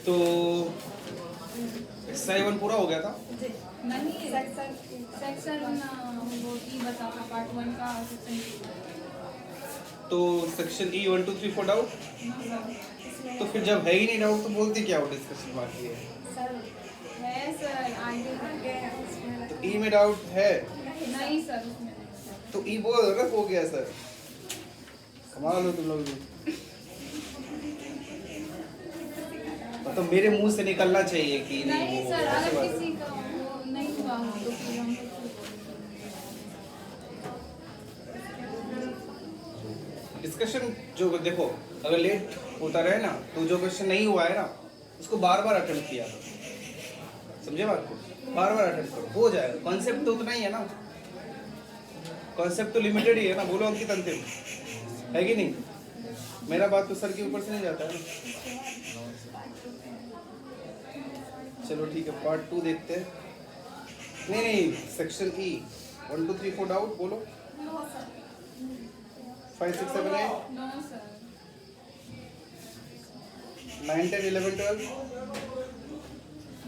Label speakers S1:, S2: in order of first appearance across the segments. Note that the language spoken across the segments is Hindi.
S1: तो एक्सरसाइज 1 पूरा हो गया था।
S2: नहीं सेक्शन वो ई बता था पार्ट 1 का सेक्शन
S1: तो सेक्शन ई 1 2 3 4 डाउट। तो फिर जब है ही नहीं डाउट तो बोलते क्या हो डिस्कशन बाकी है।
S2: सर है सर आगे
S1: तो ई में डाउट है
S2: नहीं सर उसमें
S1: तो ई बोल दो ना, हो गया सर। कमाल हो तुम लोग भी। मतलब मेरे मुंह से निकलना चाहिए कि
S2: नहीं
S1: वो
S2: सर
S1: ऐसे
S2: अगर
S1: बात है।
S2: किसी का वो नहीं हुआ हो तो फिर हम
S1: डिस्कशन जो देखो अगर लेट होता रहे ना तो जो क्वेश्चन नहीं हुआ है ना उसको बार बार अटेम्प्ट किया करो। समझे बात को? बार बार अटेम्प्ट करो, हो जाएगा। कॉन्सेप्ट तो उतना ही है ना, कॉन्सेप्ट तो लिमिटेड ही है ना। बोलो अंकित अंतिम है कि नहीं? मेरा बात तो सर के ऊपर से नहीं जाता है ना। चलो ठीक है, पार्ट 2 देखते हैं। नहीं सेक्शन ई 1 2 3 4 डाउट बोलो। 5 6 7 8
S2: नो सर
S1: 9 10 11 12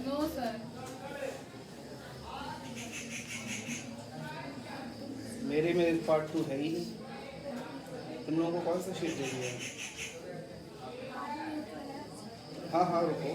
S2: नो सर
S1: मेरे में पार्ट 2 है ही नहीं। तुम लोगों को कौन सा शीट दे दिया है? हाँ रुको।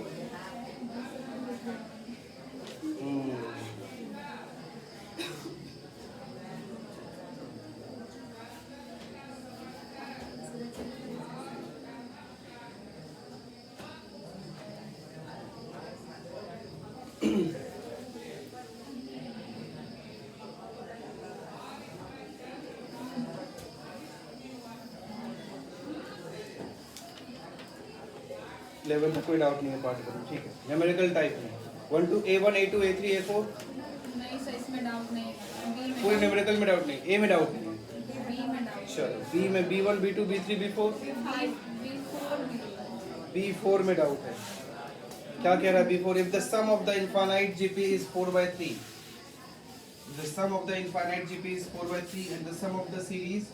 S1: लेवल में कोई डाउट नहीं है, पार्ट करो ठीक है। न्यूमेरिकल टाइप में 1 2 A1 A2 A3 A4
S2: नहीं सर इसमें डाउट नहीं है
S1: पूरे न्यूमेरिकल में डाउट नहीं, ए में डाउट नहीं है।
S2: बी में डाउट
S1: चलो बी में B1 B2 B3 B4 B4 में डाउट है। क्या कह रहा है B4? If the sum of the infinite GP is 4/3, the sum of the infinite GP is 4/3 and the sum of the series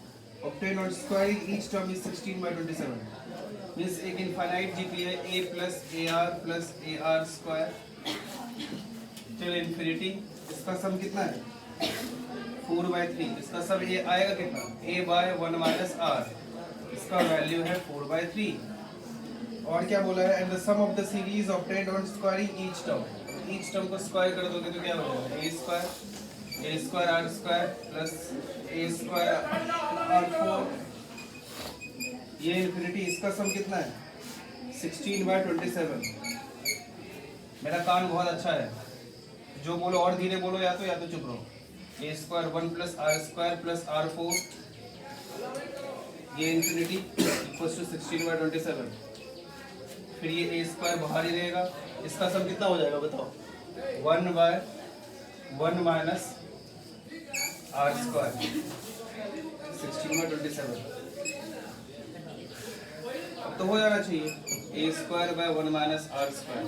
S1: obtained on squaring each term is 16/27. Means एक इनफाइनाइट GP है a plus AR plus AR square till infinity. इसका सम कितना है? 4/3। इसका सम ये आएगा कितना? a/1 minus r। इसका वैल्यू है 4/3। और क्या बोला है? And the sum of the series obtained on squaring each term. Each term को स्क्वायर कर दोगे तो क्या हो जाएगा? a square r square plus a square r4 ये इन्फिनिटी। इसका सम कितना है? 16/27। मेरा कान बहुत अच्छा है, जो बोलो और धीरे बोलो या तो चुप रहो। a square 1 plus r square plus r4 ये इन्फिनिटी इक्वल्स टू 16/27। फिर ये a स्क्वायर बाहर ही रहेगा। इसका सम कितना हो जाएगा बताओ? 1/1 माइनस r स्क्वायर 16/27। अब तो हो जाना चाहिए। a square by 1 minus r square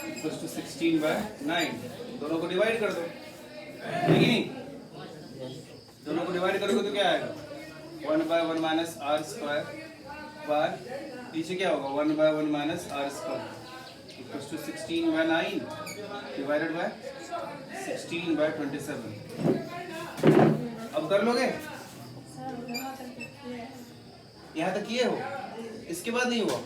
S1: equals to 16/9। दोनों को डिवाइड कर दो, है कि नहीं? दोनों को डिवाइड करोगे तो क्या आएगा? 1/1 माइनस r स्क्वायर बाय पीछे क्या होगा? 1/1 minus r square equals to 16/9 divided by 16/27। अब कर लोगे? यहाँ तक किए हो, इसके बाद नहीं हुआ?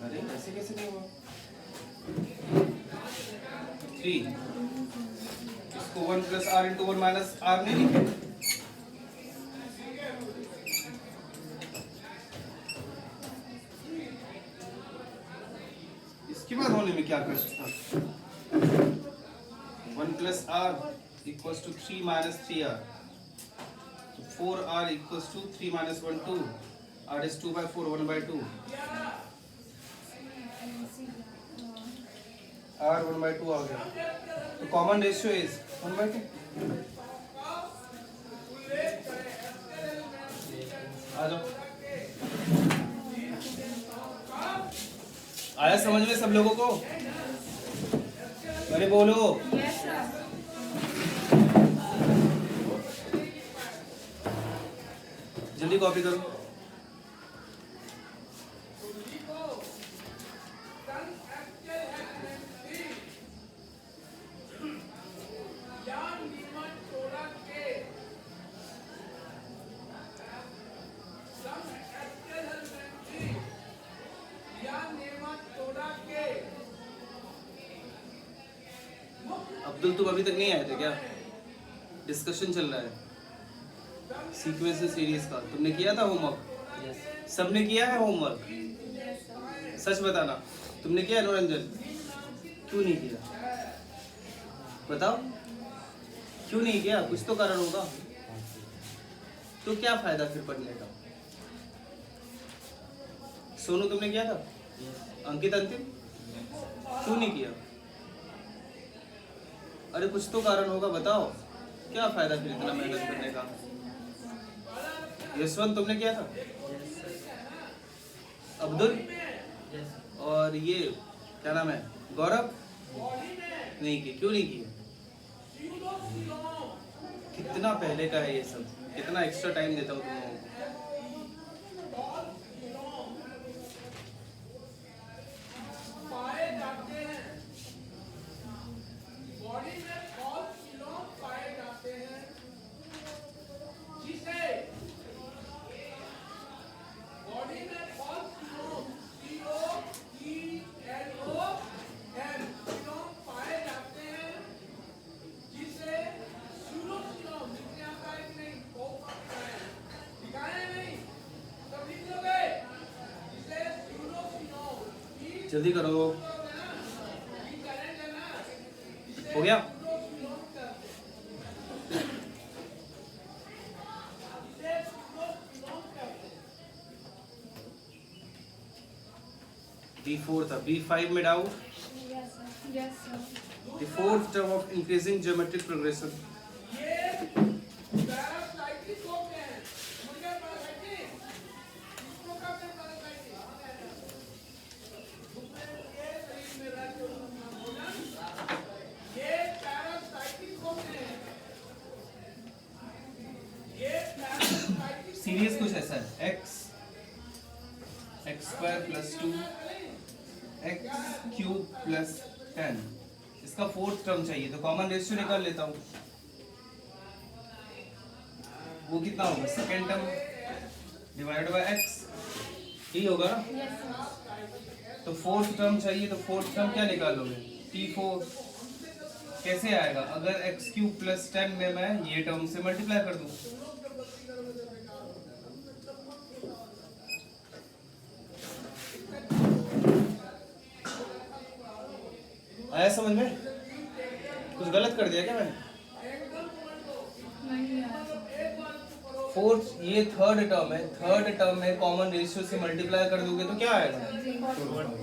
S1: अरे ऐसे कैसे नहीं हुआ? 3 इसको 1 plus r into 1 minus r नहीं लिखे? इसके बाद होने में क्या कष्ट था? 1 plus r equals to 3 minus 3r। 4r equals to 3 minus 1 2, r is 2/4 1/2, r 1/2 आ गया। तो कॉमन रेशियो इज 1/2। आ जाओ, आया समझ में सब लोगों को? अरे बोलो। जल्दी कॉपी करो। अब्दुल तुम अभी तक नहीं आए थे क्या? डिस्कशन चल रहा है सीक्वेंस सीरीज का। तुमने किया था होमवर्क? सबने किया है होमवर्क? सच बताना, तुमने किया मनोरंजन? क्यों नहीं किया बताओ, क्यों नहीं किया? कुछ तो कारण होगा। तो क्या फायदा फिर पढ़ने का? सोनू तुमने किया था? अंकित अंतिम क्यों नहीं किया? अरे कुछ तो कारण होगा, बताओ क्या फायदा फिर इतना मेहनत करने का? यशवंत तुमने किया था? अब्दुल और ये क्या नाम है, गौरव? नहीं किए, क्यों नहीं किए? कितना पहले का है ये सब, कितना एक्स्ट्रा टाइम देता हूँ तुम लोगों को। जल्दी करो, हो गया? B4 था, B5 में doubt?
S2: Yes, sir.
S1: The fourth term of increasing geometric progression. Series कुछ ऐसा है, x square plus 2 x cube plus 10। इसका फोर्थ टर्म चाहिए तो कॉमन रेशियो निकाल लेता हूँ। वो कितना होगा? Second term divide by x, यही होगा ना?
S2: Yes, sir.
S1: तो फोर्थ टर्म चाहिए, तो फोर्थ टर्म क्या निकालोगे? T4 कैसे आएगा? अगर x क्यूब प्लस 10 में मैं ये टर्म से मल्टीप्लाई कर दूं, आया समझ में? कुछ गलत कर दिया क्या मैंने?
S2: नहीं आया।
S1: फोर्थ, ये थर्ड टर्म है, थर्ड टर्म में कॉमन रेशियो से मल्टीप्लाई कर दोगे तो क्या आएगा?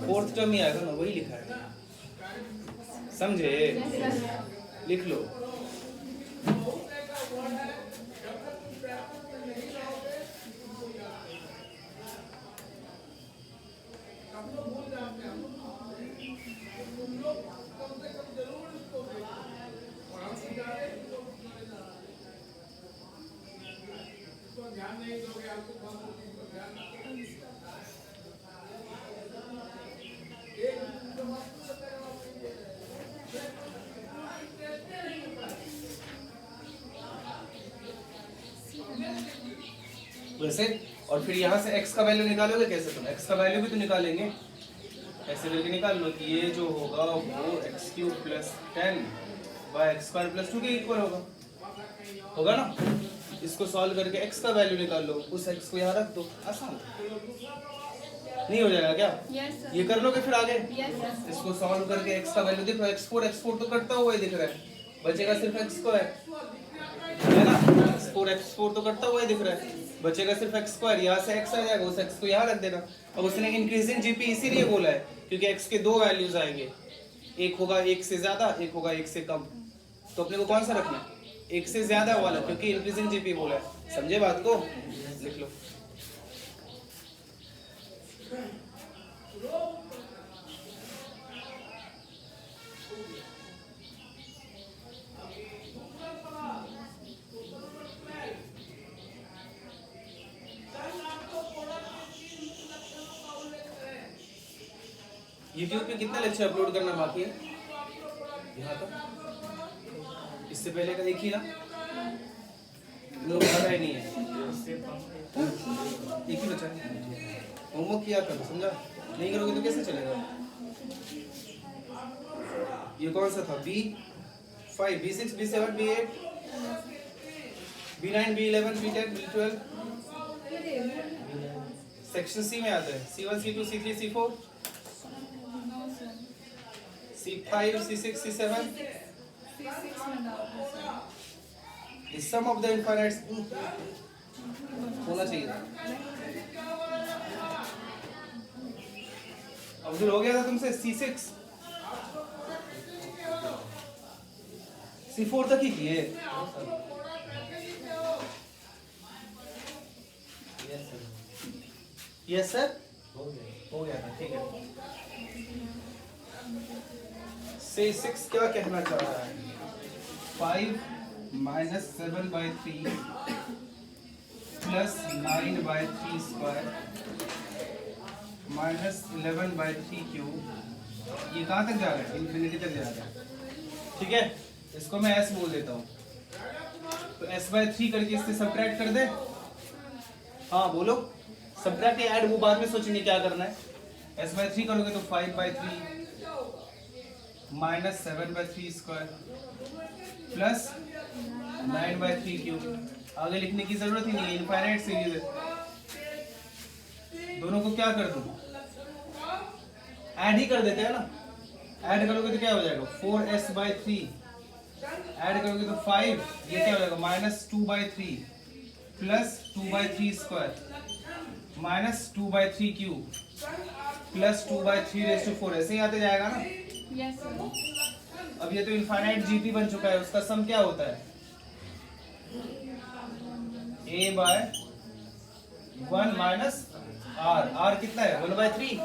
S1: फोर्थ टर्म ही आएगा ना, वही लिखा है, समझे? लिख लो। वैसे, और फिर यहाँ से x का वैल्यू निकालोगे कैसे? तुम x का वैल्यू भी तो निकालेंगे, ऐसे करके निकाल लो कि ये जो होगा वो x cube plus 10 by x square plus 2 के इक्वल होगा ना? इसको सॉल्व करके x का वैल्यू निकाल लो, उस x को यहाँ रख दो, आसान नहीं हो जाएगा क्या?
S2: Yes, sir.
S1: ये कर लोगे फिर आगे?
S2: Yes, sir.
S1: इसको सॉल्व करके x का वैल्यू दिख रहा है, x4 तो कटता हुआ ही दिख रहा है, बचेगा सिर्फ x स्क्वायर, है ना? x4 तो कटता हुआ ही दिख रहा है, बचेगा सिर्फ x स्क्वायर। यहाँ से x आ जाएगा, उस x को यहाँ रख देना। अब उसने इंक्रीजिंग जीपी इसीलिए बोला है क्योंकि x के दो वैल्यूज आएंगे, एक होगा 1 से ज्यादा, एक होगा 1 से कम। तो अपने को कौन सा रखना है? 1 से ज्यादा वाला, क्योंकि इंक्रीजिंग जीपी बोला है। समझे बात को? लिख लो। YouTube पे कितना लेक्चर अपलोड करना बाकी है? यहाँ तक, इससे पहले का एक ही ना, लोग पता ही नहीं है, एक ही बचा है। होमवर्क किया करो, समझा? नहीं करोगे तो कैसे चलेगा? ये कौन सा था? B4 5 B6 B7 B8 B9 B11 B10 B12 section C में आता है C1 C2 C3 C4
S2: no sir,
S1: C5 C6 C7
S2: C6 में डाउट है sir.
S1: the sum of the infinites होना चाहिए था। अब्दुल हो गया था तुमसे C6 C4 तक ही किए। यस सर हो गया था, ठीक है। C6 क्या कहना चाह रहा है? 5 minus 7/3 plus 9/3 square minus 11/3 cube, ये कहाँ तक जा रहा है? इन्फिनिटी तक जा रहा है, ठीक है। इसको मैं s बोल देता हूँ, तो s/3 करके इससे सब्ट्रैक्ट कर दे। हाँ बोलो, सब्ट्रैक्ट या ऐड वो बाद में सोचेंगे क्या करना है। s/3 करोगे तो 5/3 माइनस 7/3 स्क्वायर प्लस 9/3 क्यूब। आगे लिखने की जरूरत ही नहीं है, इनफाइनाइट सीरीज है। दोनों को क्या कर दूं? ऐड ही कर देते हैं ना। ऐड करोगे तो क्या हो जाएगा? 4s/3 ऐड करोगे तो 5, ये क्या हो जाएगा? -2/3 plus 2/3 square minus 2/3 cube plus 2/3⁴ ऐसे ही आते जाएगा ना।
S2: Yes sir.
S1: अब ये तो इनफाइनाइट जीपी बन चुका है, उसका सम क्या होता है? a/1 माइनस r कितना है? 1/3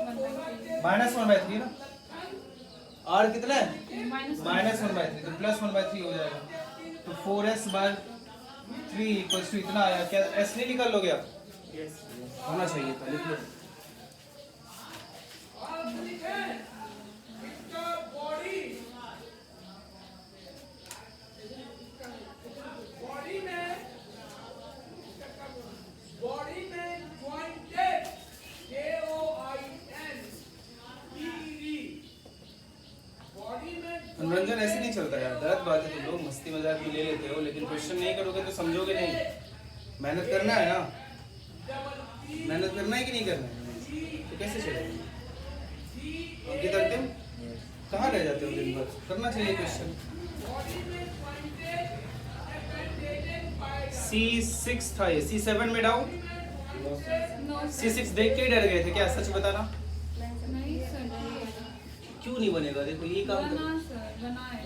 S1: -1/3 ना। r कितना है? -1/3, तो +1/3 हो जाएगा। तो 4s/3 इक्वल्स टू इतना आया। क्या s नहीं निकाल लोगे आप? होना चाहिए था, लिख लो। मनोरंजन ऐसे नहीं चलता यार, गलत बात है। तुम लोग मस्ती मजाक भी ले लेते हो, लेकिन क्वेश्चन नहीं करोगे तो समझोगे नहीं। मेहनत करना है ना, मेहनत करना है कि नहीं करना है, तो कैसे चलेगा? अंकित अंतिम कहाँ रह जाते हो दिन भर? करना चाहिए क्वेश्चन। C6 था ये, C7 में डाउट?
S2: No sir.
S1: C6 देख के ही डर गए थे क्या? सच बताना,
S2: नहीं सर,
S1: क्यों नहीं बनेगा? देखो ये काम
S2: बना सर, बना है।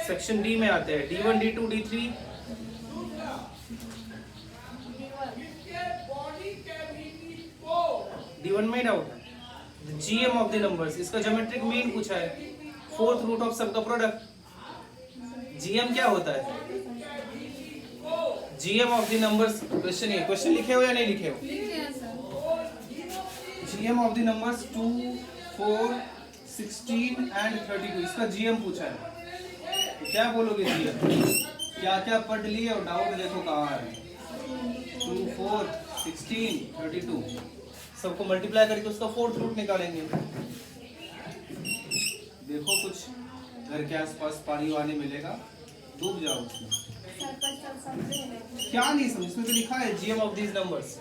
S1: सेक्शन डी में आते हैं D1 D2 D3 D1 में डाउट है। GM ऑफ द नंबर्स, इसका ज्योमेट्रिक मीन पूछा है, 4th रूट ऑफ सबका प्रोडक्ट। GM क्या होता है? GM of the numbers, question ये, क्वेश्चन लिखे हो या नहीं लिखे हो?
S2: लिखे हैं sir.
S1: GM of the numbers 2 4 16 and 32, इसका GM पूछा है। तो क्या बोलोगे GM? क्या क्या पढ़ लिए और डाउट देखो कहाँ है। 2 4 16 32 सबको मल्टीप्लाई करके उसका 4th रूट निकालेंगे। देखो कुछ घर के आसपास पानी वानी मिलेगा, डूब जाओ उसमें। क्या नहीं समझे? इसमें तो लिखा है GM ऑफ दीज नंबर्स,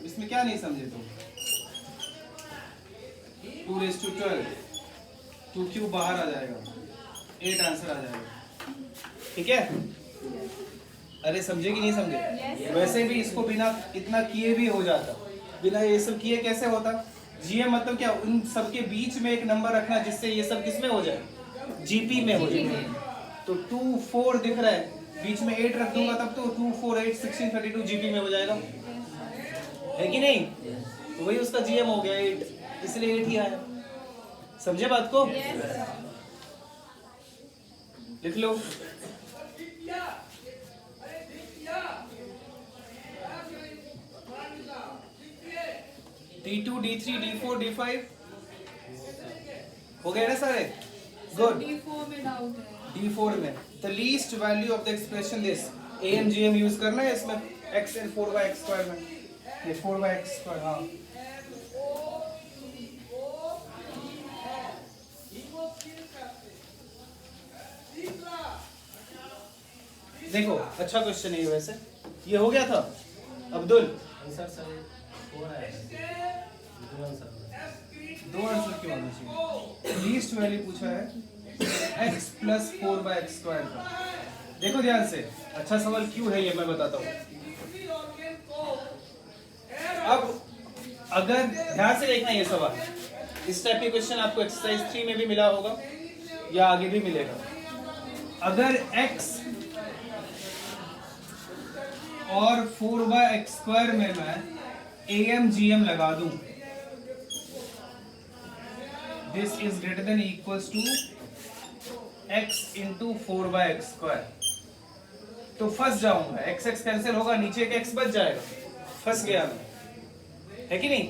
S1: इसमें क्या नहीं समझे तुम? 2⁻12 2 क्यूब बाहर आ जाएगा, 8 आंसर आ जाएगा, ठीक है। अरे समझे कि नहीं समझे? वैसे भी इसको बिना इतना किए भी हो जाता, बिना ये सब किए कैसे होता? GM मतलब क्या? उन सबके बीच में एक नंबर रखना जिससे ये सब किसमें हो जाए? GP में हो जाए। तो 2 4 दिख रहा है, बीच में 8 रख दूंगा तब तो 2 4 8 16 32 GP में हो जाएगा, है कि नहीं? तो वही उसका GM हो गया 8, इसलिए 8 ही आया। समझे बात को? लिख लो। D2 D3 D4 D5 हो गए ना सारे? गुड।
S2: D4 में डाउट है।
S1: D4 में the least value of the expression this, AM GM use करना है इसमें, x and 4/x² में, ये 4/x², हाँ। देखो अच्छा क्वेश्चन है ये वैसे। ये हो गया था अब्दुल। दो आंसर क्यों आना चाहिए? लीस्ट वैल्यू पूछा है x प्लस 4/x स्क्वायर का। देखो ध्यान से, अच्छा सवाल क्यों है ये मैं बताता हूँ। अब अगर ध्यान से देखना ये सवाल, इस टाइप के क्वेश्चन आपको एक्सरसाइज 3 में भी मिला होगा या आगे भी मिलेगा। अगर x और 4/x स्क्वायर में मैं AMGM लगा दूं, this is greater than equals to x into 4/x square, तो फंस जाऊंगा। x x कैंसिल होगा, नीचे एक x बच जाएगा, फंस गया मैं, है कि नहीं?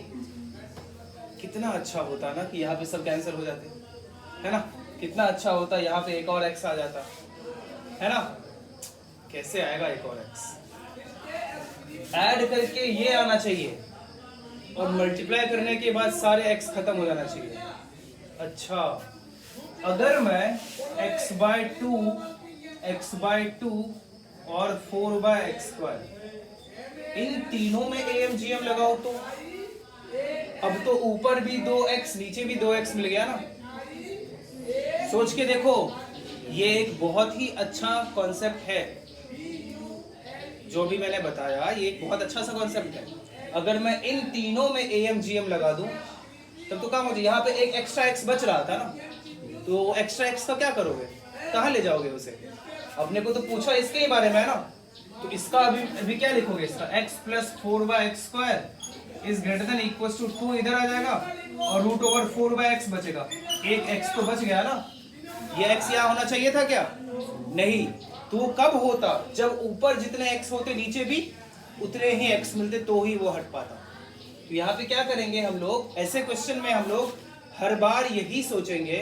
S1: कितना अच्छा होता ना कि यहाँ पे सब कैंसिल हो जाते, है ना? कितना अच्छा होता यहाँ पे एक और x आ जाता, है ना? कैसे आएगा एक और x? ऐड करके ये आना चाहिए और मल्टीप्लाई करने के बाद सारे x खत्म हो जाना चाहिए। अच्छा, अगर मैं x/2 और 4/x स्क्वायर इन तीनों में AMGM लगाओ तो अब तो ऊपर भी 2x नीचे भी 2x मिल गया ना। सोच के देखो, ये एक बहुत ही अच्छा कॉन्सेप्ट है जो भी मैंने बताया, ये एक बहुत अच्छा सा कॉन्सेप्ट है। अगर मैं इन तीनों में AMGM लगा दूं तब तो काम हो जाए। यहाँ पे एक एक्स्ट्रा x बच रहा था ना, तो एक्स्ट्रा x का क्या करोगे, कहाँ ले जाओगे उसे? अपने को तो पूछा इसके ही बारे में है ना, तो इसका अभी क्या लिखोगे? इसका x plus 4/x square is greater than equal to 2 इधर आ जाएगा और रूट ओवर 4/x बचेगा। एक x तो बच गया ना। ये x यहाँ होना चाहिए था क्या? नहीं। तो कब होता? जब ऊपर जितने x होते नीचे भी उतने ही x मिलते, तो ही वो हट पाता। तो यहाँ पे क्या करेंगे हम लोग, ऐसे क्वेश्चन में हम लोग हर बार यही सोचेंगे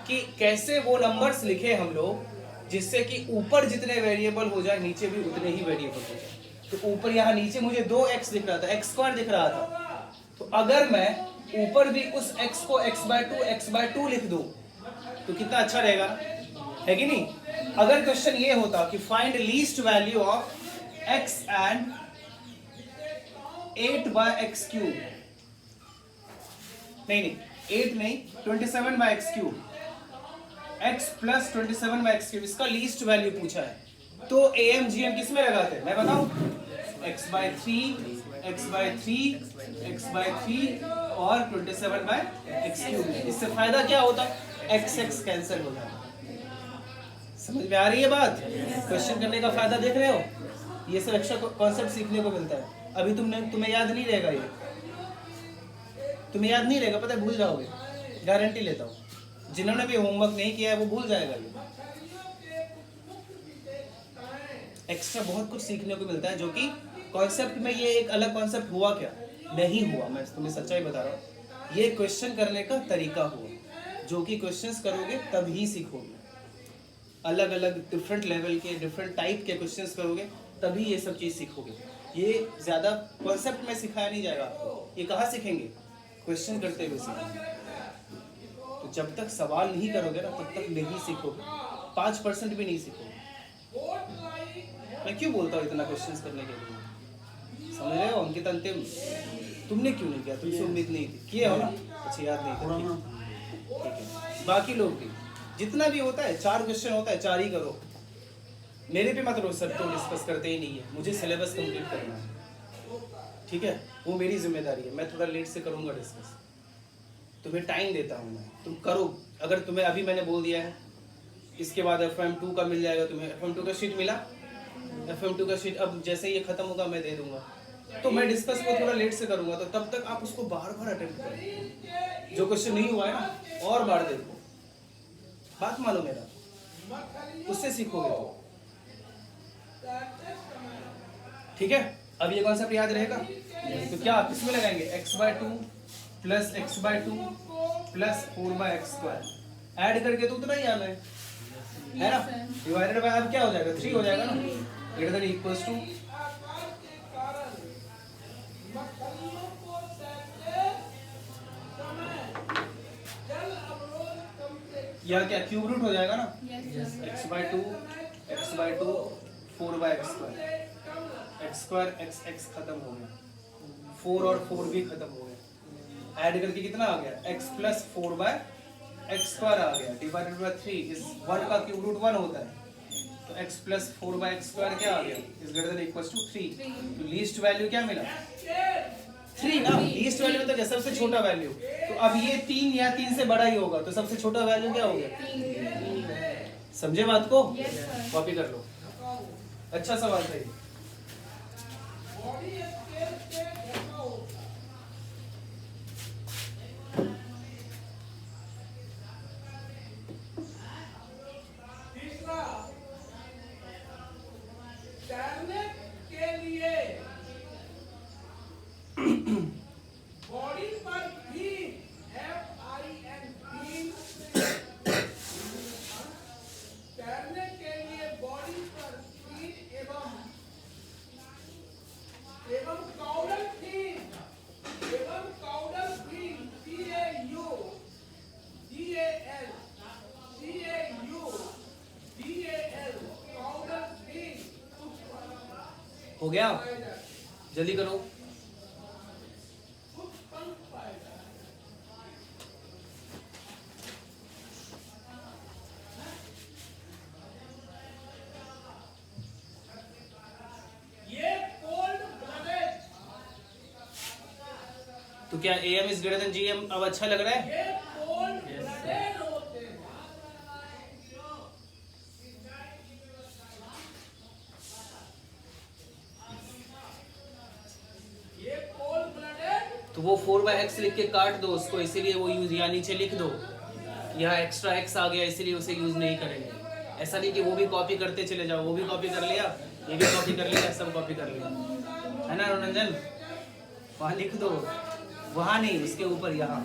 S1: कि कैसे वो नंबर्स लिखे हम लोग जिससे कि ऊपर जितने वेरिएबल हो जाए नीचे भी उतने ही वेरिएबल हो जाए। तो ऊपर यहाँ नीचे मुझे 2x दिख रहा था, x स्क्वायर दिख रहा था, तो अगर मैं ऊपर भी उस x को x/2 लिख दूं तो कितना अच्छा रहेगा, है कि नहीं? अगर क्वेश्चन ये होता कि find least value of x and 8/x cube, नहीं 8 नहीं 27/x cube, x plus 27/x cube, इसका लीस्ट वैल्यू पूछा है, तो AMGM किस में लगाते? मैं बताऊं, x/3 और 27/x क्यूब। इससे फायदा क्या होता? x कैंसिल हो जाता। समझ में आ रही है बात? क्वेश्चन करने का फायदा देख रहे हो? ये सब एक्स्ट्रा कॉन्सेप्ट सीखने को मिलता है। अभी तुम्हें याद नहीं रहेगा, ये तुम्हें याद नहीं रहेगा, पता है, भूल जाओगे, गारंटी लेता हूँ। जिन्होंने भी होमवर्क नहीं किया है वो भूल जाएगा। ये एक्स्ट्रा बहुत कुछ सीखने को मिलता है, जो कि कॉन्सेप्ट में ये एक अलग कॉन्सेप्ट हुआ क्या नहीं हुआ, मैं तुम्हें सच्चाई बता रहा हूँ। ये क्वेश्चन करने का तरीका हुआ, जो कि क्वेश्चंस करोगे तभी सीखोगे। अलग अलग डिफरेंट लेवल के डिफरेंट टाइप के क्वेश्चंस करोगे तभी ये सब चीज़ सीखोगे। ये ज़्यादा कॉन्सेप्ट में सिखाया नहीं जाएगा आपको। ये कहाँ सीखेंगे? क्वेश्चन करते हुए सीखेंगे। तो जब तक सवाल नहीं करोगे ना तब तक नहीं सीखोगे, 5% भी नहीं सीखोगे। मैं क्यों बोलता हूँ इतना क्वेश्चंस करने के लिए? समझ रहे हो? अंकित अंतिम तुमने क्यों नहीं किया? तुमसे उम्मीद नहीं थी, किए हो ना? अच्छा, याद नहीं था, ठीक है। बाकी लोग भी जितना भी होता है, 4 क्वेश्चन होता है, 4 ही करो। मेरे पे मत रो, सर तो डिस्कस करते ही नहीं है, मुझे सिलेबस कंप्लीट करना है, ठीक है? वो मेरी जिम्मेदारी है। मैं थोड़ा लेट से करूँगा डिस्कस, तुम्हें टाइम देता हूँ मैं, तुम करो। अगर तुम्हें अभी मैंने बोल दिया है इसके बाद FM2 का मिल जाएगा तुम्हें, FM2 का शीट मिला, FM2 का शीट अब जैसे ये खत्म होगा मैं दे दूंगा, तो मैं डिस्कस को थोड़ा लेट से करूँगा, तो तब तक आप उसको बार बार अटेम्प्ट करो। जो क्वेश्चन नहीं हुआ है ना और बार देखो, बात मानो मेरा, उससे सीखोगे तो, ठीक है? अब ये कॉन्सेप्ट याद रहेगा। तो क्या किसमें लगाएंगे? x/2 plus x/2 plus 4/x square add करके तो उतना ही आना है ना? डिवाइडेड बाय अब क्या हो जाएगा? 3 हो जाएगा ना, ग्रेटर देन इक्वल्स टू या क्या क्यूब रूट हो जाएगा ना, x/2 4 by x square x खत्म हो गया, 4 और 4 भी खत्म हो गया, ऐड करके कितना आ गया x plus 4 by x square आ गया, डिवाइडेड बाय 3, इस 1 का क्यूब रूट 1 होता है, तो x plus 4 by x square क्या आ गया, is greater than equals to 3। तो लीस्ट वैल्यू क्या मिला, 3 ना, लीस्ट वैल्यू मतलब क्या, सबसे छोटा वैल्यू। तो अब ये 3 या 3 से बड़ा ही होगा, तो सबसे छोटा वैल्यू क्या हो गया, समझे बात को, कॉपी कर लो। अच्छा सवाल था ये।
S3: तैरने के लिए बॉडी पर फिन FIN तैरने के लिए बॉडी पर फिन एवं caudal fin CAUDAL caudal fin
S1: हो गया, जल्दी करो।
S3: ये कोल्ड ब्लडेड,
S1: तो क्या AM is greater then GM अब अच्छा लग रहा है,
S3: ये कोल्ड ब्लडेड होते हैं। ये कोल्ड ब्लडेड
S1: तो वो 4 बाय एक्स लिख के काट दो उसको, इसीलिए वो यूज यहाँ नीचे लिख दो, यहाँ एक्स्ट्रा x आ गया इसलिए उसे यूज नहीं करेंगे। ऐसा नहीं कि वो भी कॉपी करते चले जाओ, वो भी कॉपी कर लिया, ये भी कॉपी कर लिया, सब कॉपी कर लिया, है ना रंजन, वहाँ लिख दो, वहाँ नहीं, उसके ऊपर यहाँ।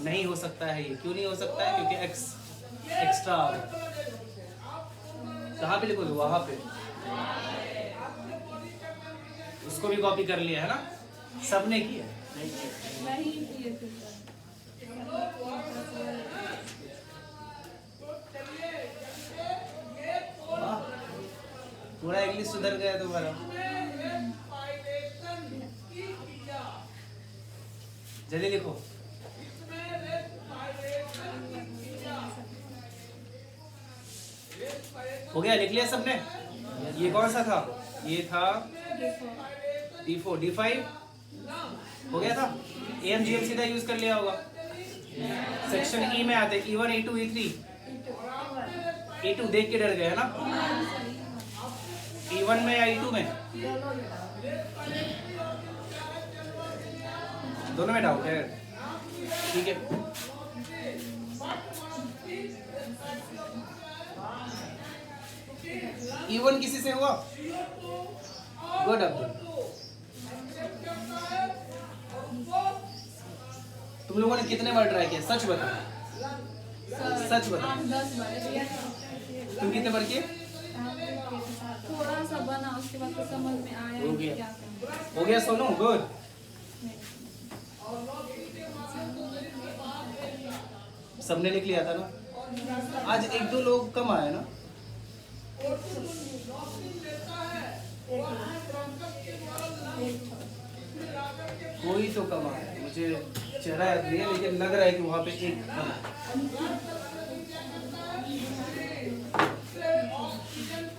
S1: नहीं हो सकता है ये, क्यों नहीं हो सकता है, क्योंकि x एक्स्ट्रा आ गया। कहाँ पे लिखोगे, वहाँ पे, उसको भी कॉपी कर लिया है ना, सबने किया।
S2: वही किए थे सर।
S1: वाह, पूरा इंग्लिश सुधर गया तुम्हारा। जल्दी लिखो। हो गया, लिख लिया सबने। ये कौन सा था, ये था D4 D5 हो गया था। AMGM सीधा यूज कर लिया होगा। सेक्शन E में आते E1 E2 E3 E2 देख के डर गए है ना, E1 में या E2 में, दोनों में डाउट है, ठीक है। E1 किसी से हुआ, गुड अब्दुल। तुम लोगों ने कितने बार ट्राई किया, सच बता, सच बता।
S2: 10 बार
S1: तुम कितने बार किए,
S2: थोड़ा सा बना, उसके बाद तो समझ में आया
S1: हो
S2: कि
S1: गया।
S2: क्या करना।
S1: हो गया सोनू, गुड। सबने लिख लिया था ना, आज 1-2 लोग कम आए ना, कोई तो कम आया, मुझे चेहरा याद नहीं है लेकिन लग रहा है कि वहां पे एक कम है।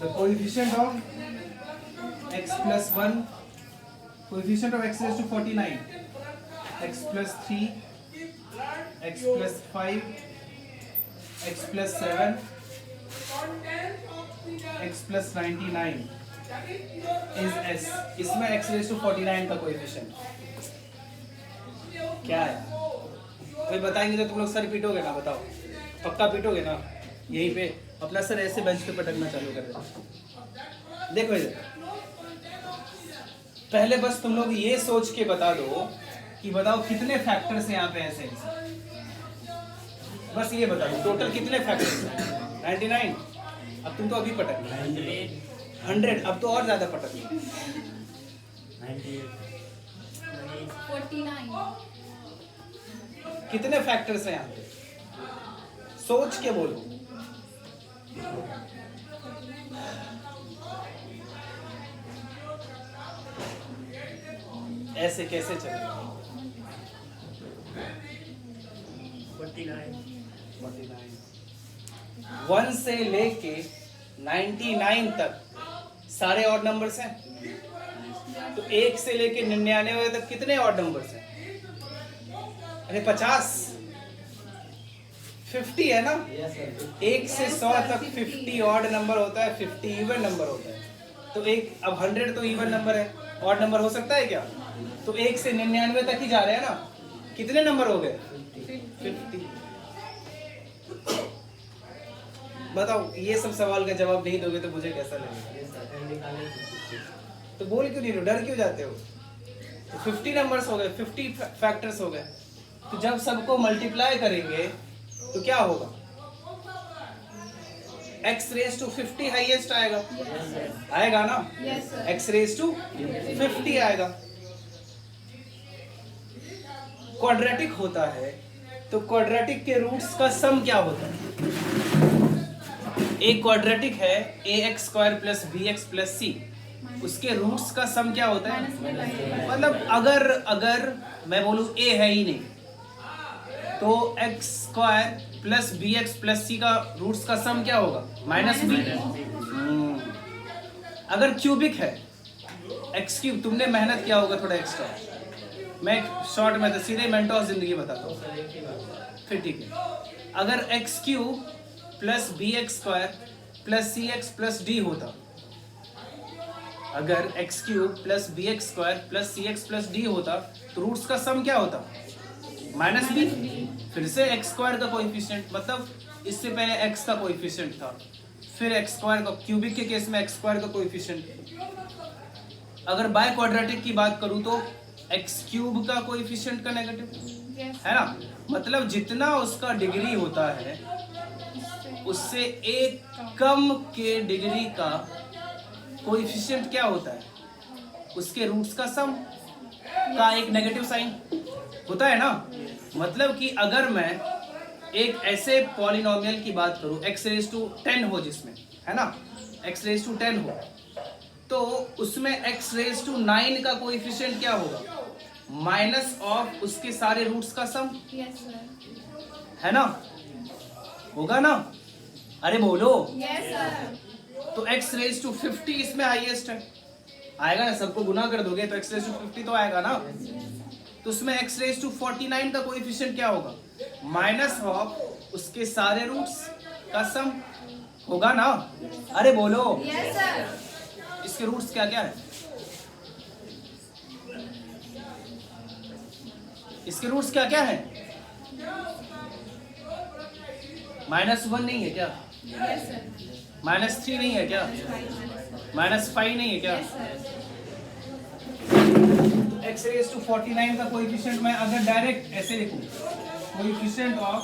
S1: The coefficient of x plus 1, coefficient of x raised to 49, x plus 3, x plus 5, x plus 7, x plus 99 is s। इसमें x raised to 49 का coefficient क्या है, कोई बताएंगे तो तुम लोग सर पीटोगे ना, बताओ पक्का पीटोगे ना, यहीं पे अपना सर ऐसे बेंच पे पटकना चालू कर देना। देखो इधर, पहले बस तुम लोग ये सोच के बता दो कि बताओ कितने फैक्टर्स हैं यहाँ पे ऐसे, बस ये बता दो टोटल कितने फैक्टर्स हैं। 99, अब तुम तो अभी पटक 100, अब तो और ज्यादा पटक
S2: 49
S1: कितने फैक्टर्स हैं यहाँ पे, सोच के बोलो। ऐसे कैसे चलेगा?
S4: 49
S1: 1 से लेके 99 तक सारे ऑड नंबर्स हैं। तो 1 से लेके 99 तक कितने ऑड नंबर्स हैं? अरे 50 50 है ना। 1 से 100 तक 50 ऑड नंबर होता है, 50 इवन नंबर होता है। तो एक अब 100 तो इवन नंबर है, ऑड नंबर हो सकता है क्या? तो 1 से 99 तक ही जा रहे हैं ना। कितने नंबर हो गए? 50। बताओ, ये सब सवाल का जवाब नहीं दोगे तो मुझे कैसा लगेगा? तो बोल क्यों नहीं रहे हो? डर क्यों जाते हो? तो 50 नंबर्स हो गए, 50 फैक्टर्स हो गए। तो जब सबको मल्टीप्लाई करेंगे तो क्या होगा? x रेज टू 50 हाईएस्ट आएगा। आएगा ना?
S2: Yes, sir.
S1: x raise to 50 आएगा। क्वाड्रेटिक होता है तो क्वाड्रेटिक के रूट्स का सम क्या होता है? एक क्वाड्रेटिक है ax square plus bx plus c, उसके रूट्स का सम क्या होता है? मतलब अगर मैं बोलूं a है ही नहीं तो x square plus bx plus c का रूट्स का सम क्या होगा? -b। अगर क्यूबिक है x क्यूब, तुमने मेहनत किया होगा थोड़ा एक्स्ट्रा। मैं शॉर्ट में तो सीधे मेंटोस जिंदगी बताता हूँ, फिर ठीक है। अगर x cube plus bx square plus cx plus d होता, अगर x cube plus bx square plus cx plus d होता तो रूट्स का सम क्या होता? -b। फिर से x स्क्वायर का कोएफिशिएंट, मतलब इससे पहले x का कोएफिशिएंट था, फिर x स्क्वायर का, क्यूबिक के केस में x स्क्वायर का कोएफिशिएंट। अगर बाय क्वाड्रेटिक की बात करूं तो x क्यूब का कोएफिशिएंट का नेगेटिव है ना। मतलब जितना उसका डिग्री होता है उससे एक कम के डिग्री का कोएफिशिएंट क्या होता है? उसके रूट्स का सम का एक नेगेटिव साइन होता है ना। मतलब कि अगर मैं एक ऐसे पॉलिनोमियल की बात करूं x रेज टू 10 हो, जिसमें है ना x रेज टू 10 हो, तो उसमें x रेज टू 9 का कोएफिशिएंट क्या होगा? माइनस ऑफ उसके सारे रूट्स का सम,
S2: Yes, sir.
S1: है ना। होगा ना? अरे बोलो।
S2: Yes, sir.
S1: तो x रेज टू 50 इसमें हाईएस्ट है, आएगा ना। सबको गुना कर दोगे तो x रेज टू 50 तो आएगा ना। तो उसमें x रेज टू 49 का कोएफिशिएंट क्या होगा? माइनस ऑफ उसके सारे रूट्स का सम होगा ना। अरे बोलो।
S2: Yes, sir.
S1: इसके रूट्स क्या क्या है? इसके रूट्स क्या क्या है? -1 नहीं है क्या?
S2: Yes, sir.
S1: -3 नहीं है क्या? -5 नहीं है क्या?
S2: Yes, sir.
S1: x raise to 49 का कोएफिशिएंट मैं अगर डायरेक्ट ऐसे लिखूं, coefficient of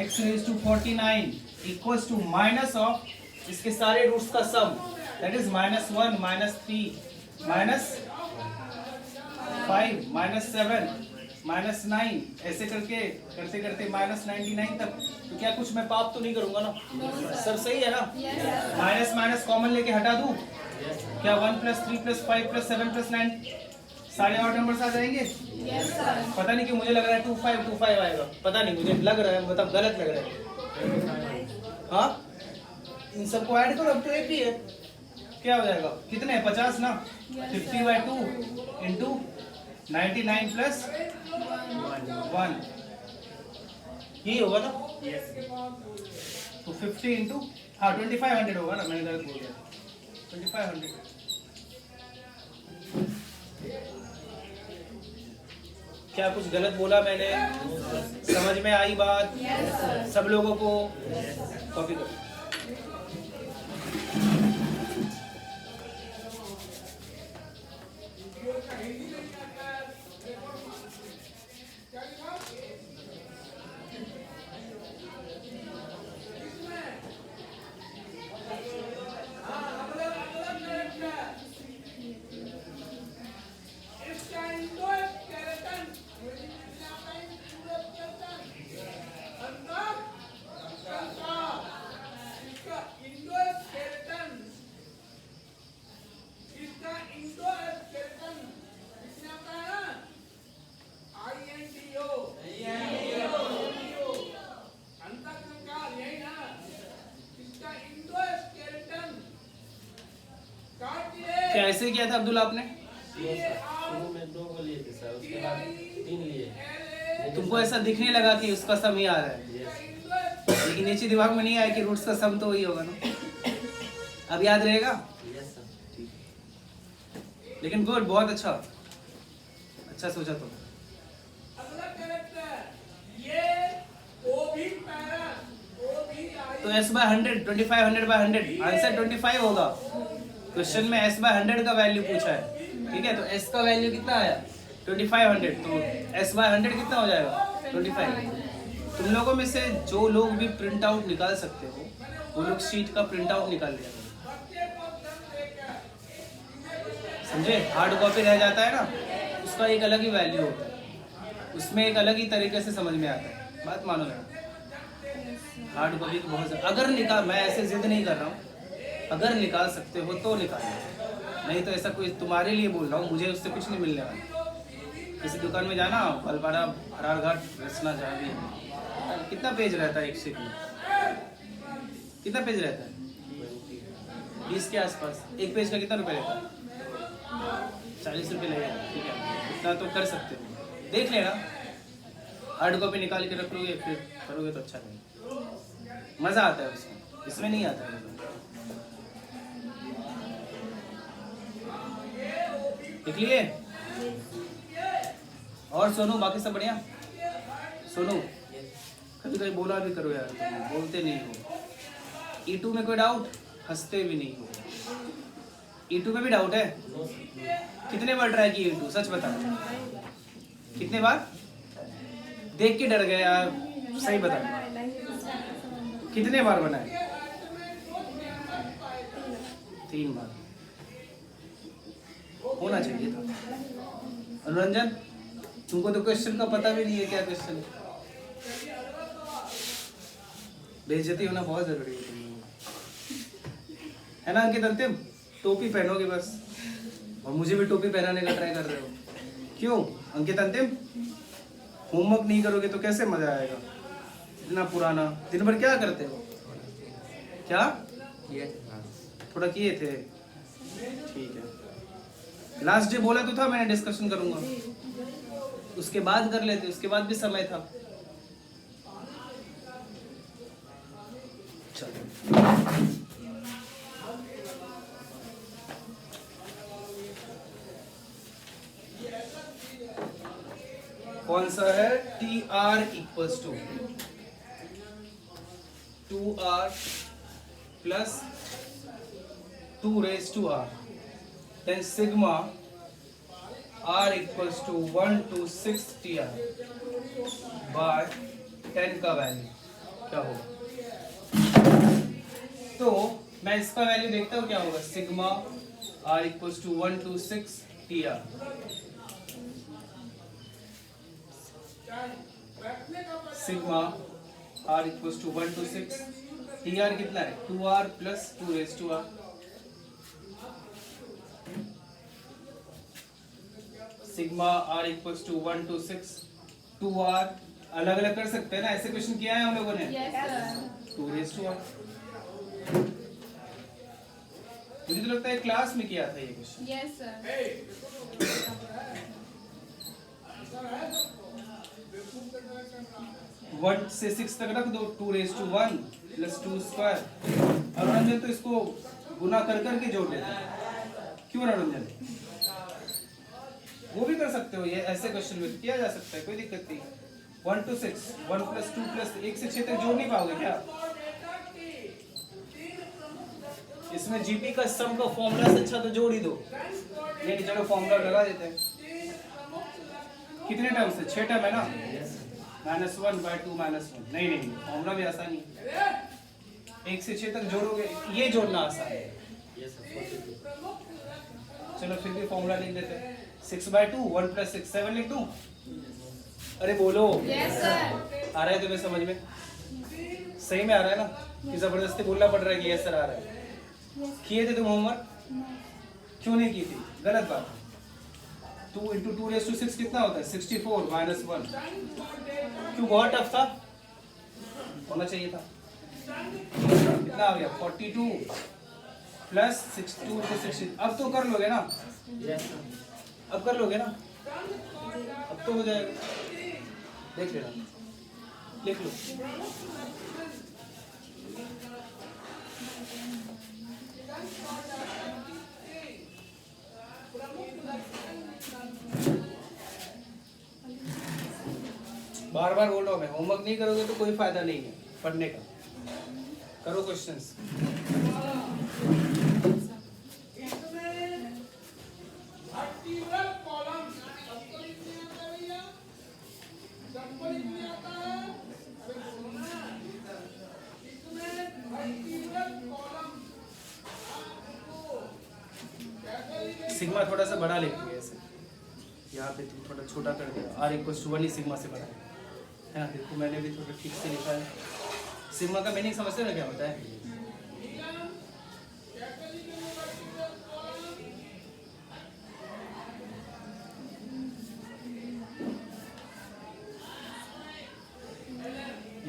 S1: x raise to 49 equals to minus of इसके सारे रूट्स का सम, दैट इज -1 -3 -5 -7 -9, ऐसे करके करते करते -99 तक। तो क्या कुछ मैं पाप तो नहीं करूंगा ना? सब सही है ना?
S2: Yes, sir.
S1: Minus minus common लेके हटा दूं, क्या 1 + 3 + 5 + 7 + 9 सारे ऑड नंबर्स आ जाएंगे?
S2: Yes, sir.
S1: पता नहीं क्यों मुझे लग रहा है 2525 आएगा, पता नहीं मुझे लग रहा है, मतलब गलत लग रहा है। हाँ, इन सबको ऐड करो, अब तो एक ही है, क्या हो जाएगा? कितने? 50 ना। 50/2 इंटू 99 + 1, यही होगा ना। तो 50 इंटू, हाँ 2500 होगा ना, मैंने गलत बोल दिया, 2500। क्या कुछ गलत बोला मैंने? समझ में आई बात?
S2: Yes, sir.
S1: सब लोगों को? कॉपी करो। क्या ऐसे किया था अब्दुल आपने?
S5: शुरू में 2 को लिए थे सर, उसके बाद 3 लिए।
S1: तुमको ऐसा दिखने लगा कि उसका सम ही आ रहा है,
S5: यस
S1: लेकिन नीचे दिमाग में नहीं आया कि रूट्स का सम तो वही होगा ना। अब याद रहेगा?
S5: Yes sir.
S1: लेकिन गुड, बहुत अच्छा, अच्छा सोचा तुम।
S3: अगला कैरेक्टर ये ओ भी पैरा ओ भी आई
S1: तो s by 100 2500/100 आंसर 25 होगा। क्वेश्चन में s by 100 का वैल्यू पूछा है, ठीक है? तो s का वैल्यू कितना आया? 2500। तो s by 100 कितना हो जाएगा? 25। तुम लोगों में से जो लोग भी प्रिंट आउट निकाल सकते हो वो लोग शीट का प्रिंट आउट निकाल लिया, समझे? हार्ड कॉपी रह जाता है ना, उसका एक अलग ही वैल्यू होता है, उसमें एक अलग ही तरीके से समझ में आता है। बात मानो यार, हार्ड कॉपी को बहुत अगर निकाल, मैं ऐसे जिद नहीं कर रहा हूँ, अगर निकाल सकते हो तो निकालो, नहीं तो ऐसा कोई तुम्हारे लिए बोल रहा हूँ, मुझे उससे कुछ नहीं मिलने वाला। किसी दुकान में जाना, फलपाड़ा हरार घाट रचना चाहिए, कितना पेज रहता है एक शीट में? कितना पेज रहता है? 20 के आसपास। एक पेज का कितना रुपए लेता है? 40 रुपये लगेगा, ठीक है? इतना तो कर सकते हो, देख लेना। हार्ड कॉपी निकाल के रख लोगे फिर करोगे तो अच्छा रहेगा, मज़ा आता है उसमें, इसमें नहीं आता है मज़ा। देख लिए? और सोनू, बाकी सब बढ़िया? सोनू कभी कभी बोला भी करो यार, तुम बोलते नहीं हो। E2 में कोई डाउट? हंसते भी नहीं हो। E2 में भी डाउट है? कितने बार ट्राई किए E2? सच बता, कितने बार? देख के डर गए यार, सही बता, कितने बार बनाए? 3 बार। होना चाहिए था। अनुरंजन, तुमको तो क्वेश्चन का पता भी नहीं है क्या क्वेश्चन है। बेइज्जती होना बहुत जरूरी है तुम लोगों को, है ना अंकित? अंतिम टोपी पहनोगे बस, और मुझे भी टोपी पहनाने का ट्राई कर रहे हो, क्यों अंकित? अंतिम होमवर्क नहीं करोगे तो कैसे मजा आएगा? इतना पुराना, दिन भर क्या करते हो? क्या थोड़ा किए थे? ठीक है, लास्ट डे बोला तो था मैंने डिस्कशन करूंगा, उसके बाद कर लेते, उसके बाद भी समय था। चलो कौन सा है? TR equals to 2R plus 2 raised to R, then sigma R equals to 1 to 6 TR by 10 का वैल्यू क्या होगा? तो मैं इसका वैल्यू देखता हूँ क्या होगा। Sigma R equals to 1 to 6 TR, sigma R equals to 1 to 6 TR कितना है? 2R plus 2 raised to R। Sigma R equals to 1 to 6 2R, अलग अलग कर सकते हैं ना, ऐसे क्वेश्चन किया है हम लोगों ने।
S2: Yes, sir.
S1: 2 raised to R। मुझे तो लगता है क्लास में किया था ये क्वेश्चन।
S2: Yes, sir.
S1: 1 से 6 तक रख दो, 2 raised to 1 plus 2 स्क्वायर। और रंजन तो इसको गुना कर करके जोड़ लेते हैं, क्यों रंजन? वो भी कर सकते हो, ये ऐसे क्वेश्चन में किया जा सकता है, कोई दिक्कत नहीं। 1 to 6 1 plus 2 plus 1 से 6 तक जोड़ नहीं पाओगे क्या? इसमें जीपी का सम का फॉर्मूला से अच्छा तो जोड़ ही दो। नहीं चलो फॉर्मूला लगा देते हैं। कितने टर्म से? 6 टर्म है ना, -1 by 2 -1। नहीं फॉर्मूला भी आसान ही है, 1 से 6 तक जोड़ोगे, ये जोड़ना आसान है। चलो फिर भी फॉर्मूला लिख देते हैं। 6 by 2 1 plus 6 7 लिख दूं? अरे बोलो।
S2: Yes, sir.
S1: आ रहा है तुम्हें समझ में? सही में आ रहा है ना कि जबरदस्ती बोलना पड़ रहा है कि यस सर आ रहा है? किए थे तुम होमवर्क? क्यों नहीं की थी? गलत बात। 2 into 2 raised to 6 कितना होता है? 64 -1। क्यों बहुत टफ था? होना चाहिए था। कितना आ गया? 42 प्लस 62 into 16। अब तो कर लोगे ना,
S5: Yes, sir.
S1: अब कर लोगे ना, अब तो हो जाएगा। देख लेना, लिख लो। बार बार बोल रहा हूँ मैं, होमवर्क नहीं करोगे तो कोई फायदा नहीं है पढ़ने का। करो क्वेश्चंस।
S3: वर्टिकल कॉलम सबको लिखने आता है भैया, सबको लिखने आता है। अबे सुनो ना, इसमें वर्टिकल कॉलम कैसे लिखेंगे?
S1: सिग्मा थोड़ा सा बड़ा लिखेंगे ऐसे, यहाँ पे तुम थोड़ा छोटा कर दिया। R इक्वल टू 1 ही सिग्मा से बड़ा है ना। देखो मैंने भी थोड़ा ठीक से लिखा है। सिग्मा का मीनिंग समझते हो ना क्या होता है?
S3: कैसे लिखेंगे वर्टिकल कॉलम?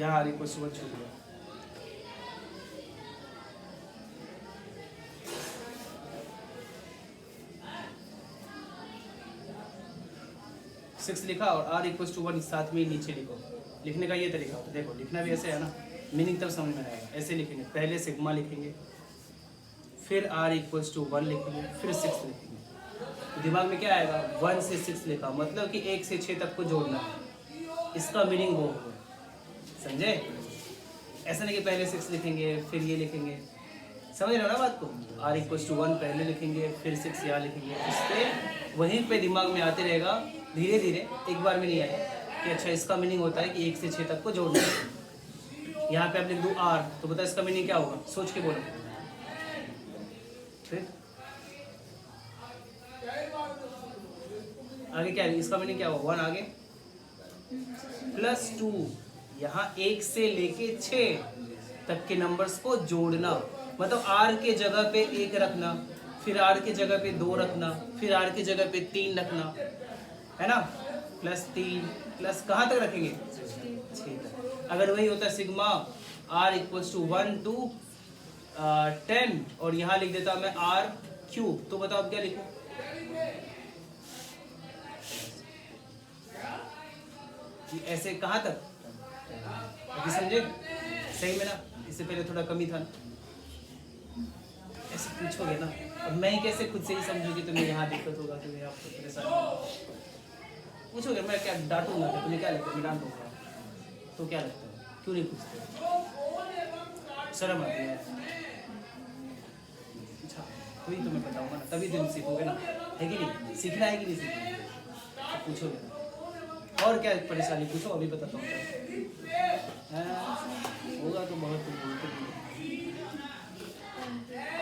S1: यहाँ R इक्वल टू 1 छूट गया। सिक्स लिखा और R इक्वल टू 1 साथ में ही नीचे लिखो। लिखने का ये तरीका होता है, देखो लिखना भी ऐसे है ना, मीनिंग तब समझ में आएगा। ऐसे लिखेंगे, पहले सिग्मा लिखेंगे, फिर R इक्वल टू 1 लिखेंगे, फिर 6 लिखेंगे। तो दिमाग में क्या आएगा? 1 से 6 लिखा, मतलब कि 1 से 6 तक को जोड़ना है। इसका मीनिंग वो होगा, समझे? ऐसा नहीं कि पहले 6 लिखेंगे फिर ये लिखेंगे, समझ रहे हो ना बात को? R इक्वल टू 1 पहले लिखेंगे, फिर 6 यहाँ लिखेंगे। इससे वहीं पे दिमाग में आते रहेगा, धीरे धीरे, एक बार में नहीं आएगा कि अच्छा इसका मीनिंग होता है कि 1 से 6 तक को जोड़ना है। यहाँ पे आप लिख दो R, तो बताओ इसका मीनिंग क्या होगा? सोच के बोलो। फिर आगे क्या है? इसका मीनिंग क्या होगा? 1 आगे प्लस 2, यहाँ 1 से लेके 6 तक के नंबर्स को जोड़ना, मतलब R के जगह पे 1 रखना, फिर R के जगह पे 2 रखना, फिर R के जगह पे 3 रखना, है ना? प्लस 3 प्लस कहाँ तक रखेंगे? 6 तक। अगर वही होता sigma R equals to 1 to 10 और यहाँ लिख देता मैं R क्यूब, तो बताओ अब क्या लिखूं? कि ऐसे कहाँ तक? अभी समझे? सही में ना? इससे पहले थोड़ा कमी था ना? ऐसे पूछोगे ना, अब मैं ही कैसे खुद से ही समझूंगी तुम्हें यहाँ दिक्कत होगा, तुम्हें आपको परेशानी पूछोगे, मैं क्या डांटूंगा? तुम्हें क्या लगता है मैं डांट दूंगा? तो क्या लगता है? क्यों नहीं पूछते? शर्म आती है? अच्छा, कोई तुम्हें बताऊंगा ना, तभी तुम सीखोगे ना, है कि नहीं? सीखना है कि नहीं सीखना? तो पूछोगे ना। और क्या परेशानी पूछो, अभी बताता हूँ। होगा तो बहुत तुम बोलते भी।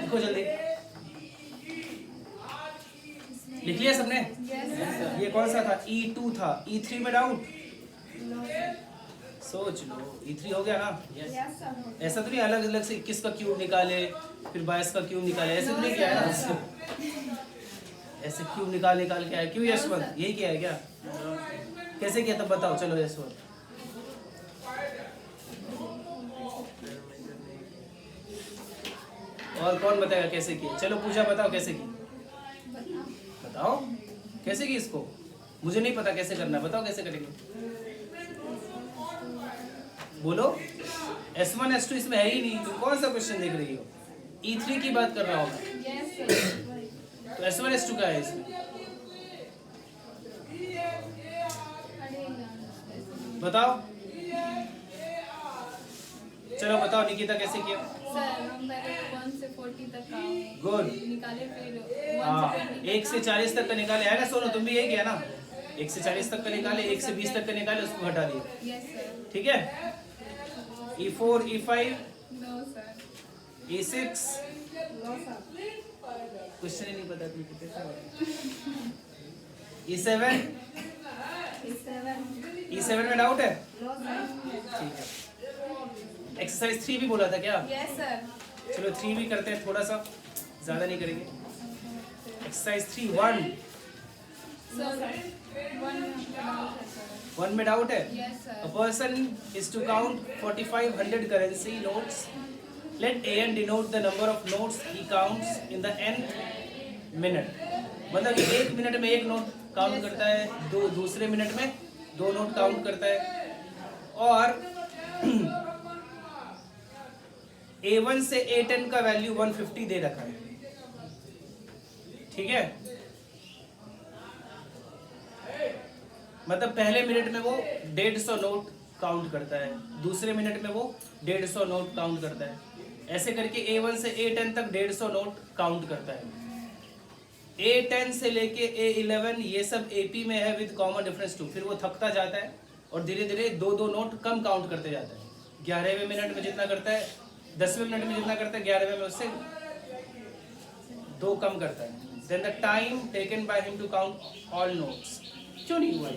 S1: लिखो जल्दी। लिख लिया सबने? ये कौन सा था? E2 था। E3 में डाउट? सोच लो। E3 हो गया ना? ऐसा तो नहीं अलग अलग से 21 का क्यूब निकाले फिर 22 का क्यूब निकाले, ऐसे तो नहीं किया है ना? ऐसे क्यूब निकाल निकाल के आया। क्यों यशवंत? यही किया है क्या? कैसे किया तब बताओ। चलो यशवंत। और कौन बताएगा कैसे किया? चलो पूजा बताओ कैसे की? बताओ कैसे की इसको? मुझे नहीं पता कैसे करना, बताओ कैसे करेंगे? बोलो। S1 S2 इसमें है ही नहीं, तुम कौन सा क्वेश्चन देख रही हो? E3 की बात कर रहा हूँ मैं। तो S1 S2 का है इसमें? बताओ। चलो बताओ निकिता कैसे किया?
S2: सर हम पहले 1 से 40 तक का
S1: गुड।
S2: निकाले, फिर 1
S1: हाँ,
S2: से 20
S1: 1 से 40 तक का निकाले है ना? सोनो तुम भी यही किया ना? 1 से 40 तक का निकाले, 1 से 20 तक का निकाले, उसको हटा दिया।
S2: Yes sir.
S1: ठीक है? E4 E5
S2: no sir.
S1: E6
S2: no sir.
S1: Question ही नहीं पता तुम कितने से E7 E7 में डाउट है? ठीक है। एक्सरसाइज 3 भी बोला था क्या?
S2: Yes sir.
S1: चलो 3 भी करते हैं, थोड़ा सा ज्यादा नहीं करेंगे। एक्सरसाइज 3 1 1 में डाउट है?
S2: Yes
S1: A
S2: sir.
S1: person is to count 4500 currency notes
S5: Let an denote the number of notes he counts in the nth minute. मतलब कि एक मिनट में एक नोट काउंट करता है, दूसरे मिनट में दो नोट काउंट करता है, और A1 से A10 का वैल्यू 150 दे रखा है, ठीक है। मतलब पहले मिनट में वो 150 नोट काउंट करता है, दूसरे मिनट में वो 150 नोट काउंट करता है, ऐसे करके A1 से A10 तक 150 नोट काउंट करता है। A10 से लेके A11 ये सब AP में है विद कॉमन डिफरेंस 2। फिर वो थकता जाता है और धीरे धीरे दो नोट कम काउंट करते जाता है। 11वें मिनट में जितना करता है, 10वें मिनट में जितना करता है, 11वें में उससे 2 कम करता है। Then the time taken by him to count all notes. क्यों नहीं हुआ ये?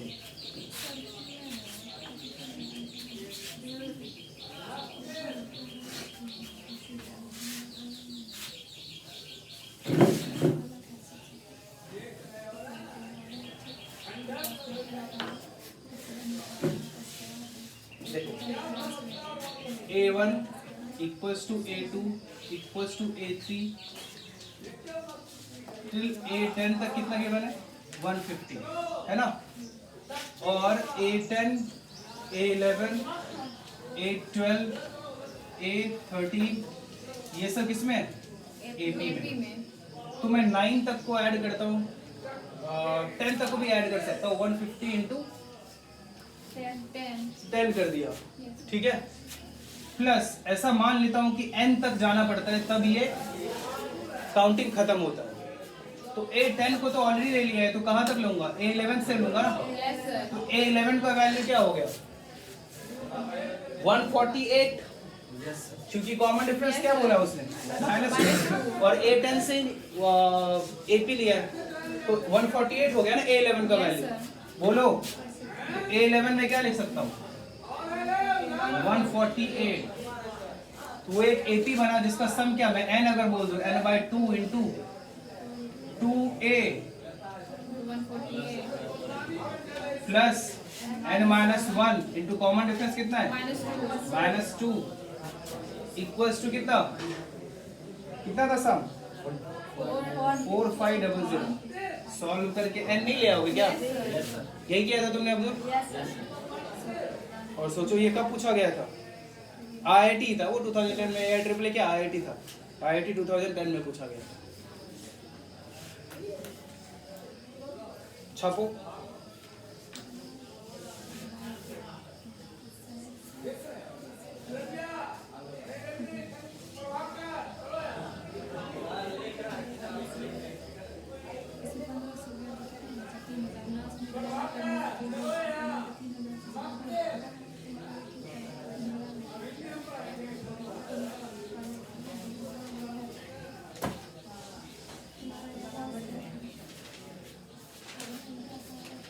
S5: A1 equals to A2 equals to A3 till A10 तक कितना गिवन है? 150 है ना। और A10, A11, A12, A13 ये सब किसमें है? AP में। तो मैं 9 तक को ऐड करता हूँ, 10 तक को भी ऐड कर सकता हूँ। 150 इंटू 10 कर दिया, ठीक है। प्लस ऐसा मान लेता हूँ कि n तक जाना पड़ता है तब ये काउंटिंग खत्म होता है। तो A10 को तो ऑलरेडी ले लिया है, तो कहाँ तक लूंगा? A11 से लूंगा ना। तो A11 का वैल्यू क्या हो गया? 148, क्योंकि कॉमन डिफरेंस क्या बोला उसने? -2। और A10 से AP लिया है, तो 148 हो गया ना A11 का वैल्यू। बोलो A11 में क्या लिख सकता हूँ? 148। तो एक AP बना जिसका सम क्या, मैं n अगर बोल दूं n/2 into 2a plus n-1 into common difference कितना है? -2 इक्वल्स टू कितना था सम? 4500। सॉल्व करके n नहीं ले आओगे क्या? यही किया था तुमने अब्दुल? और सोचो ये कब पूछा गया था? IIT था वो 2010 में, या ट्रिपल क्या IIT था? IIT 2010 में पूछा गया था। छापो।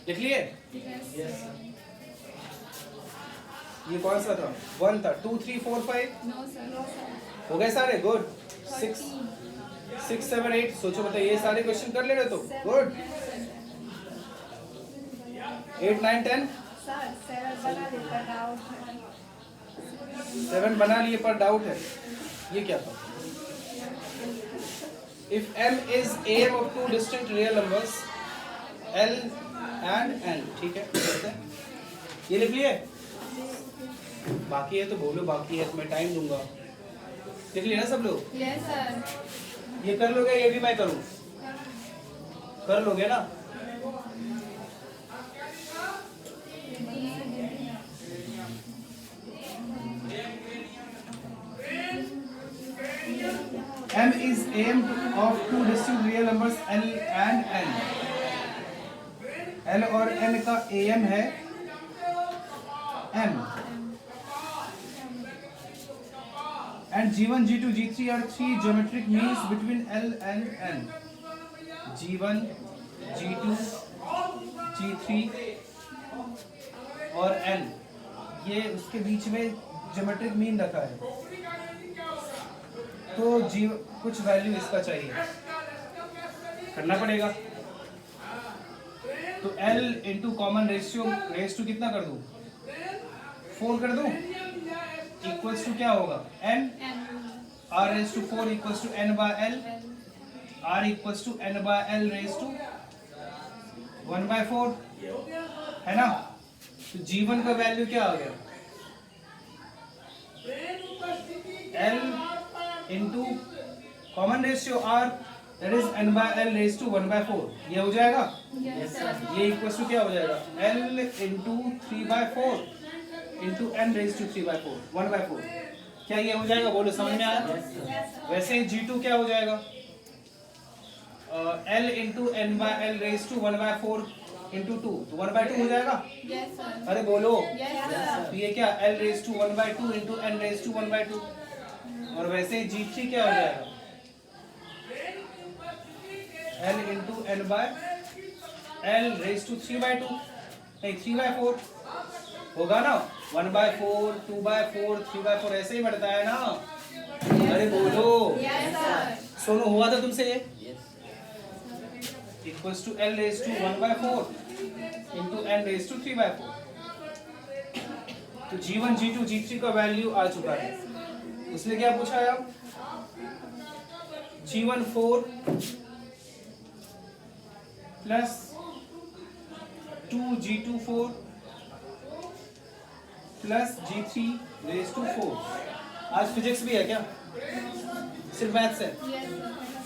S5: लिख लिए? ये कौन सा था? 1 था। 2 3 4 5 हो गए सारे? गुड। 6 7 8 सोचो, बताइए ये सारे क्वेश्चन कर ले रहे तो? गुड। 8 9 10 7 बना लिए पर डाउट है। ये क्या था? If m is am of two distinct real numbers L and N, ठीक है, ये लिख लिए? बाकी है तो बोलो, बाकी है तो मैं टाइम दूंगा। लिख लिया ना सब लोग?
S2: Yes sir.
S5: ये कर लोगे? ये भी मैं करूं? कर लोगे ना? M is am of two distinct real numbers L and N. L और N का am है M. And G1, G2, G3 are three geometric means between L and N. G1, G2, G3 और N, ये उसके बीच में ज्योमेट्रिक मीन रखा है। तो जी कुछ वैल्यू इसका चाहिए, करना पड़ेगा। तो L इंटू कॉमन रेशियो कितना कर दूं? 4 कर दूं? इक्वल्स टू क्या होगा? N
S1: r raised to 4 equals to n by l, r equals to n by l raised to 1 by 4 है ना। तो g1 का वैल्यू क्या आ गया, l into common ratio r that is n by l raised to 1 by 4, ये हो जाएगा।
S2: Yes, sir.
S1: ये इक्वल्स टू क्या हो जाएगा, l into 3 by 4 into n raised to 3 by 4 1 by 4, क्या ये हो जाएगा, बोलो समझ में आया।
S2: Yes, sir.
S1: वैसे ही g2 क्या हो जाएगा, l into n by l raised to 1 by 4 into 2, तो 1 by 2 हो जाएगा।
S2: Yes, sir.
S1: अरे बोलो,
S2: Yes, sir.
S1: तो ये क्या l raised to 1 by 2 into n raised to 1 by 2, और वैसे ही g3 क्या हो जाएगा, l into n by l raised to 3 by 2, नहीं 3 by 4 होगा ना, 1 by 4 2 by 4 3 by 4 ऐसे ही बढ़ता है ना। अरे बोलो,
S2: Yes, sir.
S1: सोनू हुआ था तुमसे ये, equals to l raised to 1 by 4 into n raised to 3 by 4। तो g1 g2 g3 का वैल्यू आ चुका है। उसने क्या पूछा है, अब g1 4 plus 2 g2 4 plus g3 raised to 4। आज फिजिक्स भी है क्या, सिर्फ मैथ्स है।
S2: Yes, sir.